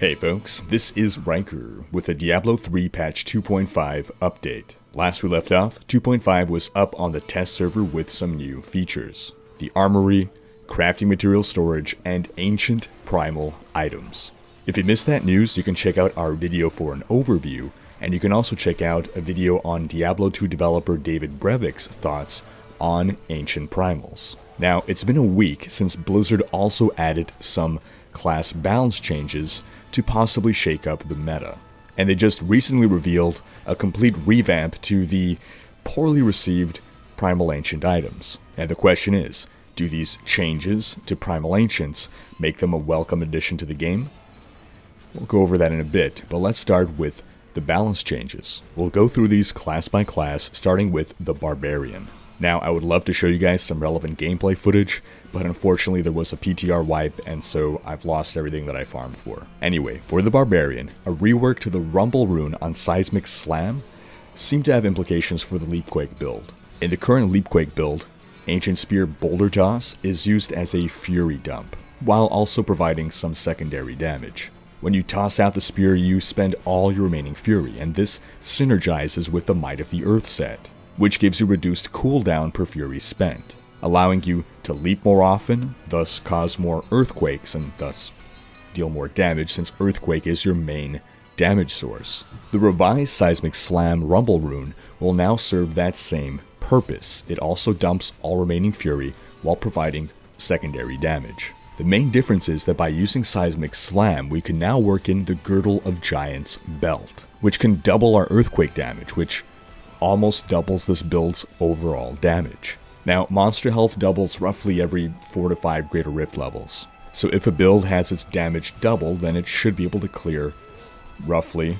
Hey folks, this is Rhykker with a Diablo 3 patch 2.5 update. Last we left off, 2.5 was up on the test server with some new features. The armory, crafting material storage, and ancient primal items. If you missed that news, you can check out our video for an overview, and you can also check out a video on Diablo 2 developer David Brevik's thoughts on ancient primals. Now, it's been a week since Blizzard also added some class balance changes to possibly shake up the meta. And they just recently revealed a complete revamp to the poorly received Primal Ancient items. And the question is, do these changes to Primal Ancients make them a welcome addition to the game? We'll go over that in a bit, but let's start with the balance changes. We'll go through these class by class, starting with the Barbarian. Now, I would love to show you guys some relevant gameplay footage, but unfortunately there was a PTR wipe, and so I've lost everything that I farmed for. Anyway, for the Barbarian, a rework to the Rumble rune on Seismic Slam seemed to have implications for the leapquake build. In the current leapquake build, Ancient Spear Boulder Toss is used as a fury dump, while also providing some secondary damage. When you toss out the spear, you spend all your remaining fury, and this synergizes with the Might of the Earth set, which gives you reduced cooldown per fury spent, allowing you to leap more often, thus cause more earthquakes and thus deal more damage since earthquake is your main damage source. The revised Seismic Slam Rumble rune will now serve that same purpose. It also dumps all remaining fury while providing secondary damage. The main difference is that by using Seismic Slam, we can now work in the Girdle of Giants belt, which can double our earthquake damage, which almost doubles this build's overall damage. Now, monster health doubles roughly every 4 to 5 Greater Rift levels. So if a build has its damage doubled, then it should be able to clear roughly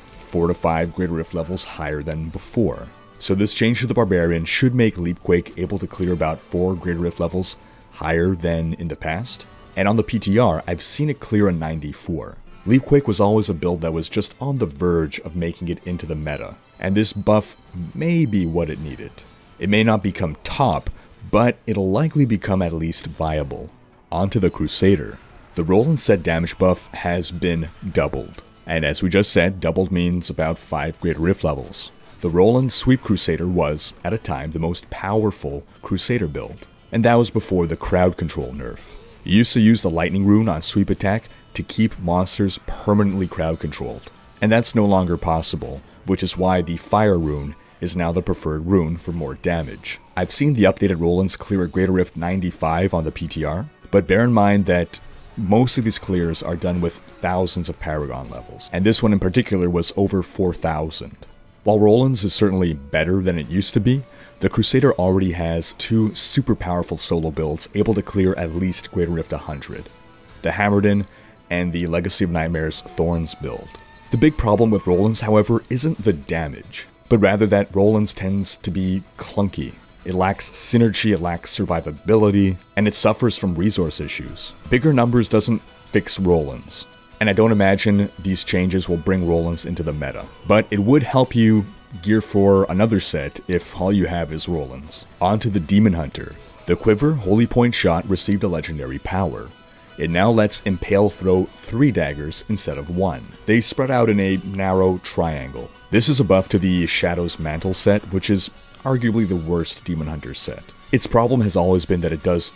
4 to 5 Greater Rift levels higher than before. So this change to the Barbarian should make Leapquake able to clear about 4 Greater Rift levels higher than in the past. And on the PTR, I've seen it clear a 94. Leapquake was always a build that was just on the verge of making it into the meta, and this buff may be what it needed. It may not become top, but it'll likely become at least viable. Onto the Crusader. The roll and set damage buff has been doubled, and as we just said, doubled means about 5 Greater Rift levels. The roll and sweep Crusader was, at a time, the most powerful Crusader build, and that was before the crowd control nerf. You used to use the lightning rune on sweep attack to keep monsters permanently crowd controlled, and that's no longer possible, which is why the fire rune is now the preferred rune for more damage. I've seen the updated Rollins clear a Greater Rift 95 on the PTR, but bear in mind that most of these clears are done with thousands of Paragon levels, and this one in particular was over 4,000. While Rollins is certainly better than it used to be, the Crusader already has 2 super powerful solo builds able to clear at least Greater Rift 100. The Hammerden and the Legacy of Nightmares Thorns build. The big problem with Rollins, however, isn't the damage, but rather that Rollins tends to be clunky. It lacks synergy, it lacks survivability, and it suffers from resource issues. Bigger numbers doesn't fix Rollins, and I don't imagine these changes will bring Rollins into the meta, but it would help you gear for another set if all you have is Rollins. Onto the Demon Hunter. The Quiver Holy Point Shot received a legendary power. It now lets Impale throw 3 daggers instead of 1. They spread out in a narrow triangle. This is a buff to the Shadow's Mantle set, which is arguably the worst Demon Hunter set. Its problem has always been that it does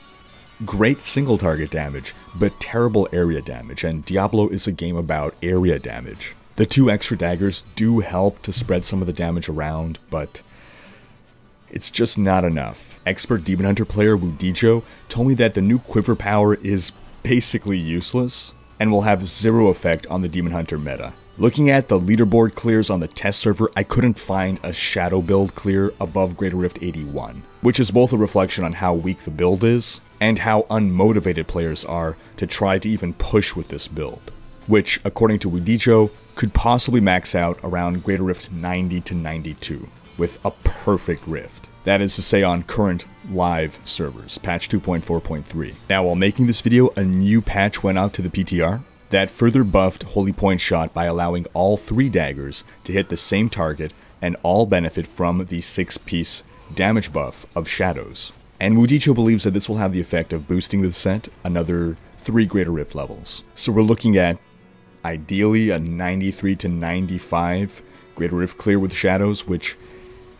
great single target damage, but terrible area damage, and Diablo is a game about area damage. The 2 extra daggers do help to spread some of the damage around, but it's just not enough. Expert Demon Hunter player Wudijo told me that the new Quiver power is basically useless, and will have 0 effect on the Demon Hunter meta. Looking at the leaderboard clears on the test server, I couldn't find a Shadow build clear above Greater Rift 81, which is both a reflection on how weak the build is, and how unmotivated players are to try to even push with this build, which, according to Wudijo, could possibly max out around Greater Rift 90 to 92, with a perfect rift. That is to say on current live servers, patch 2.4.3. Now, while making this video, a new patch went out to the PTR that further buffed Holy Point Shot by allowing all 3 daggers to hit the same target and all benefit from the 6-piece damage buff of Shadows. And Wudijo believes that this will have the effect of boosting the set another 3 Greater Rift levels. So we're looking at ideally a 93 to 95 Greater Rift clear with shadows, which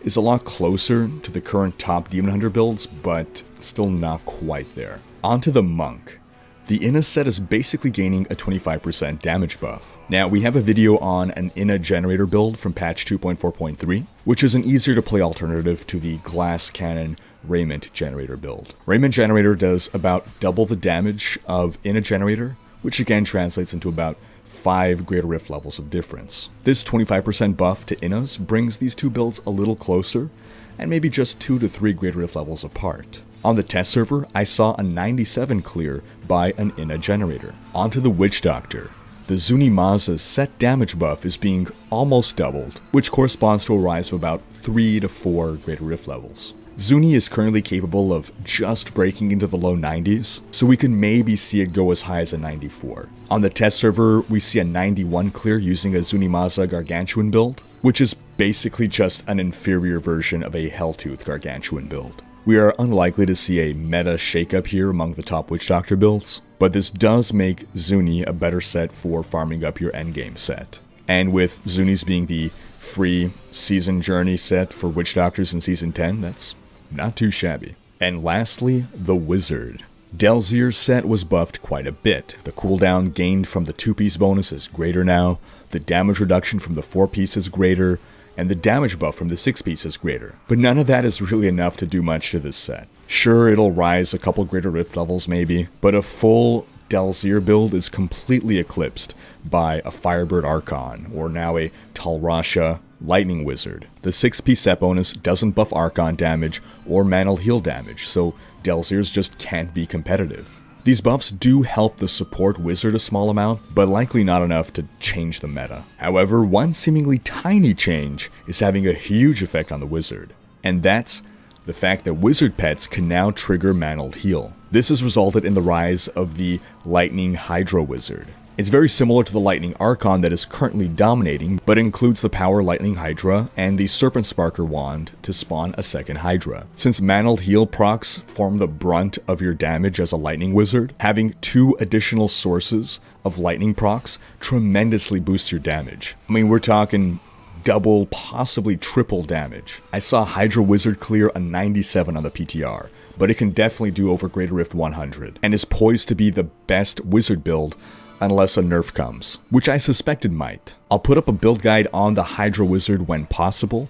is a lot closer to the current top Demon Hunter builds, but still not quite there. Onto the Monk. The Inna set is basically gaining a 25% damage buff. Now, we have a video on an Inna generator build from patch 2.4.3, which is an easier to play alternative to the Glass Cannon Raiment generator build. Raiment generator does about double the damage of Inna generator, which again translates into about 5 Greater Rift levels of difference. This 25% buff to Innas brings these two builds a little closer, and maybe just 2 to 3 Greater Rift levels apart. On the test server, I saw a 97 clear by an Inna generator. Onto the Witch Doctor. The Zunimaza's set damage buff is being almost doubled, which corresponds to a rise of about 3 to 4 Greater Rift levels. Zuni is currently capable of just breaking into the low 90s, so we can maybe see it go as high as a 94. On the test server, we see a 91 clear using a Zunimaza Gargantuan build, which is basically just an inferior version of a Helltooth Gargantuan build. We are unlikely to see a meta shakeup here among the top Witch Doctor builds, but this does make Zuni a better set for farming up your endgame set. And with Zuni's being the free season journey set for Witch Doctors in Season 10, that's not too shabby. And lastly, the Wizard. Delzier's set was buffed quite a bit. The cooldown gained from the 2-piece bonus is greater now, the damage reduction from the 4-piece is greater, and the damage buff from the 6-piece is greater. But none of that is really enough to do much to this set. Sure, it'll rise a couple Greater Rift levels maybe, but a full Delzier build is completely eclipsed by a Firebird Archon, or now a Talrasha Lightning Wizard. The 6-piece set bonus doesn't buff Archon damage or Mantled Heal damage, so Delziers just can't be competitive. These buffs do help the support wizard a small amount, but likely not enough to change the meta. However, one seemingly tiny change is having a huge effect on the wizard, and that's the fact that wizard pets can now trigger Mantled Heal. This has resulted in the rise of the Lightning Hydra Wizard. It's very similar to the Lightning Archon that is currently dominating, but includes the power Lightning Hydra and the Serpent Sparker wand to spawn a second Hydra. Since Mantled Heal procs form the brunt of your damage as a Lightning Wizard, having 2 additional sources of Lightning procs tremendously boosts your damage. I mean, we're talking double, possibly triple damage. I saw Hydra Wizard clear a 97 on the PTR, but it can definitely do over Greater Rift 100, and is poised to be the best wizard build unless a nerf comes, which I suspected might. I'll put up a build guide on the Hydra Wizard when possible,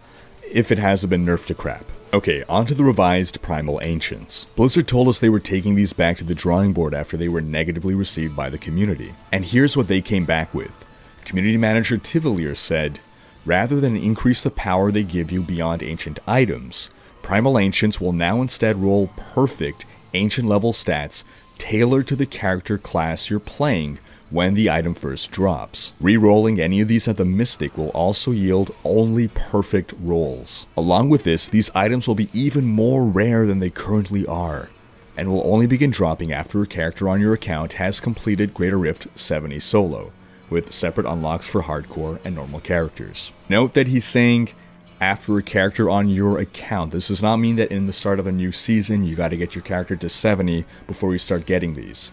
if it hasn't been nerfed to crap. Okay, onto the revised Primal Ancients. Blizzard told us they were taking these back to the drawing board after they were negatively received by the community. And here's what they came back with. Community Manager Tivolier said, rather than increase the power they give you beyond ancient items, Primal Ancients will now instead roll perfect ancient level stats tailored to the character class you're playing when the item first drops. Re-rolling any of these at the Mystic will also yield only perfect rolls. Along with this, these items will be even more rare than they currently are, and will only begin dropping after a character on your account has completed Greater Rift 70 solo, with separate unlocks for hardcore and normal characters. Note that he's saying after a character on your account. This does not mean that in the start of a new season you gotta get your character to 70 before you start getting these.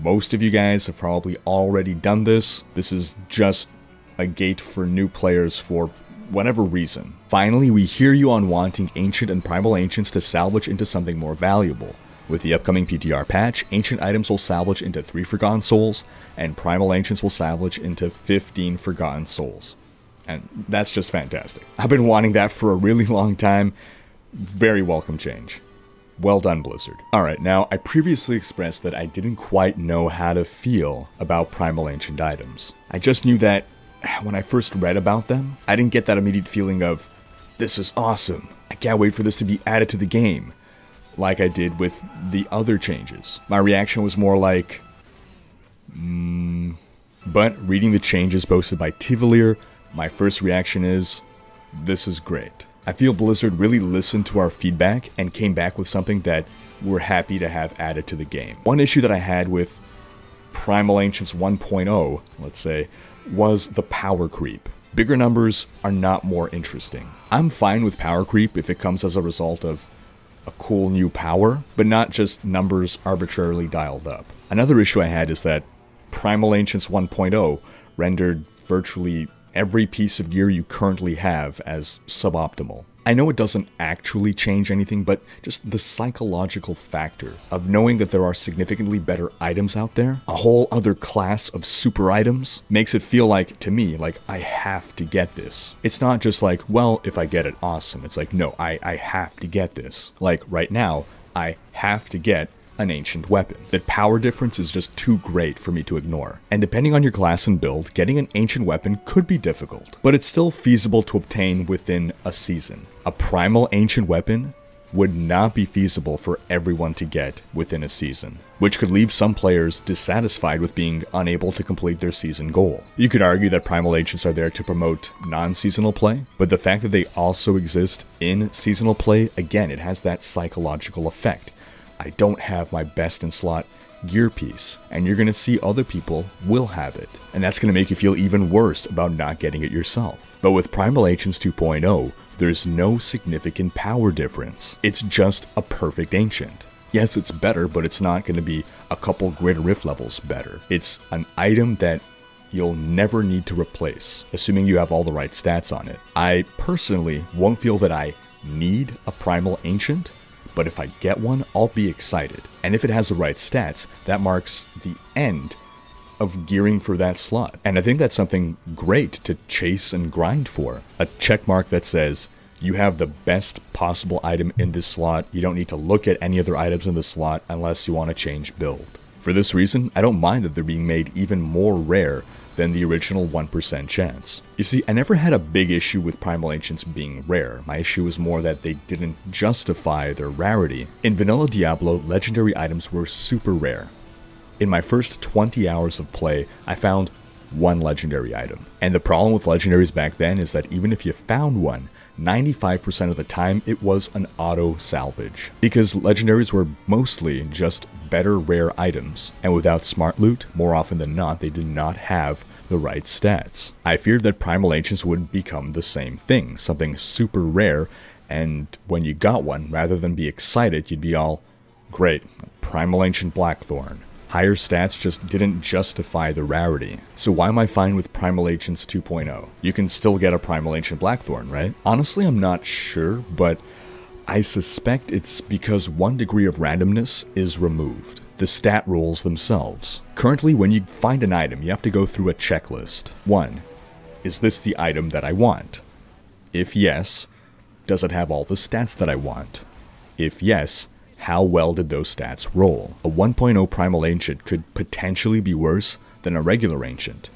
Most of you guys have probably already done this. This is just a gate for new players for whatever reason. Finally, we hear you on wanting Ancient and Primal Ancients to salvage into something more valuable. With the upcoming PTR patch, Ancient items will salvage into 3 Forgotten Souls, and Primal Ancients will salvage into 15 Forgotten Souls. And that's just fantastic. I've been wanting that for a really long time. Very welcome change. Well done, Blizzard. Alright, now, I previously expressed that I didn't quite know how to feel about Primal Ancient items. I just knew that when I first read about them, I didn't get that immediate feeling of, this is awesome, I can't wait for this to be added to the game, like I did with the other changes. My reaction was more like, But reading the changes posted by Tivolier, my first reaction is, this is great. I feel Blizzard really listened to our feedback and came back with something that we're happy to have added to the game. One issue that I had with Primal Ancients 1.0, let's say, was the power creep. Bigger numbers are not more interesting. I'm fine with power creep if it comes as a result of a cool new power, but not just numbers arbitrarily dialed up. Another issue I had is that Primal Ancients 1.0 rendered virtually every piece of gear you currently have as suboptimal. I know it doesn't actually change anything, but just the psychological factor of knowing that there are significantly better items out there, a whole other class of super items, makes it feel like, to me, like I have to get this. It's not just like, well, if I get it, awesome. It's like, no, I have to get this. Like right now, I have to get an ancient weapon. That power difference is just too great for me to ignore. And depending on your class and build, getting an ancient weapon could be difficult, but it's still feasible to obtain within a season. A primal ancient weapon would not be feasible for everyone to get within a season, which could leave some players dissatisfied with being unable to complete their season goal. You could argue that primal ancients are there to promote non-seasonal play, but the fact that they also exist in seasonal play, again, it has that psychological effect. I don't have my best in slot gear piece, and you're gonna see other people will have it, and that's gonna make you feel even worse about not getting it yourself. But with Primal Ancients 2.0, there's no significant power difference. It's just a perfect ancient. Yes, it's better, but it's not gonna be a couple greater rift levels better. It's an item that you'll never need to replace, assuming you have all the right stats on it. I personally won't feel that I need a Primal Ancient, but if I get one, I'll be excited. And if it has the right stats, that marks the end of gearing for that slot. And I think that's something great to chase and grind for. A check mark that says, you have the best possible item in this slot, you don't need to look at any other items in the slot unless you want to change build. For this reason, I don't mind that they're being made even more rare than the original 1% chance. You see, I never had a big issue with Primal Ancients being rare. My issue was more that they didn't justify their rarity. In vanilla Diablo, legendary items were super rare. In my first 20 hours of play, I found one legendary item. And the problem with legendaries back then is that even if you found one, 95% of the time it was an auto salvage, because legendaries were mostly just better rare items, and without smart loot, more often than not, they did not have the right stats. I feared that Primal Ancients would become the same thing, something super rare, and when you got one, rather than be excited, you'd be all, great, Primal Ancient Blackthorn. Higher stats just didn't justify the rarity. So why am I fine with Primal Ancients 2.0? You can still get a Primal Ancient Blackthorn, right? Honestly, I'm not sure, but I suspect it's because one degree of randomness is removed. The stat rules themselves. Currently, when you find an item, you have to go through a checklist. 1. Is this the item that I want? If yes, does it have all the stats that I want? If yes, how well did those stats roll? A 1.0 Primal Ancient could potentially be worse than a regular Ancient,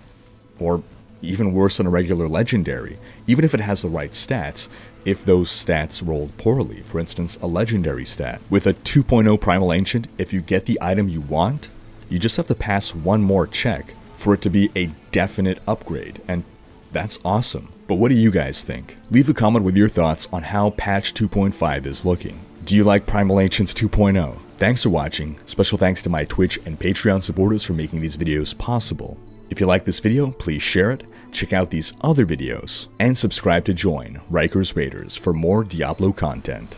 or even worse than a regular Legendary, even if it has the right stats, if those stats rolled poorly, for instance, a Legendary stat. With a 2.0 Primal Ancient, if you get the item you want, you just have to pass one more check for it to be a definite upgrade, and that's awesome. But what do you guys think? Leave a comment with your thoughts on how patch 2.5 is looking. Do you like Primal Ancients 2.0? Thanks for watching. Special thanks to my Twitch and Patreon supporters for making these videos possible. If you like this video, please share it, check out these other videos, and subscribe to join Rhykker's Raiders for more Diablo content.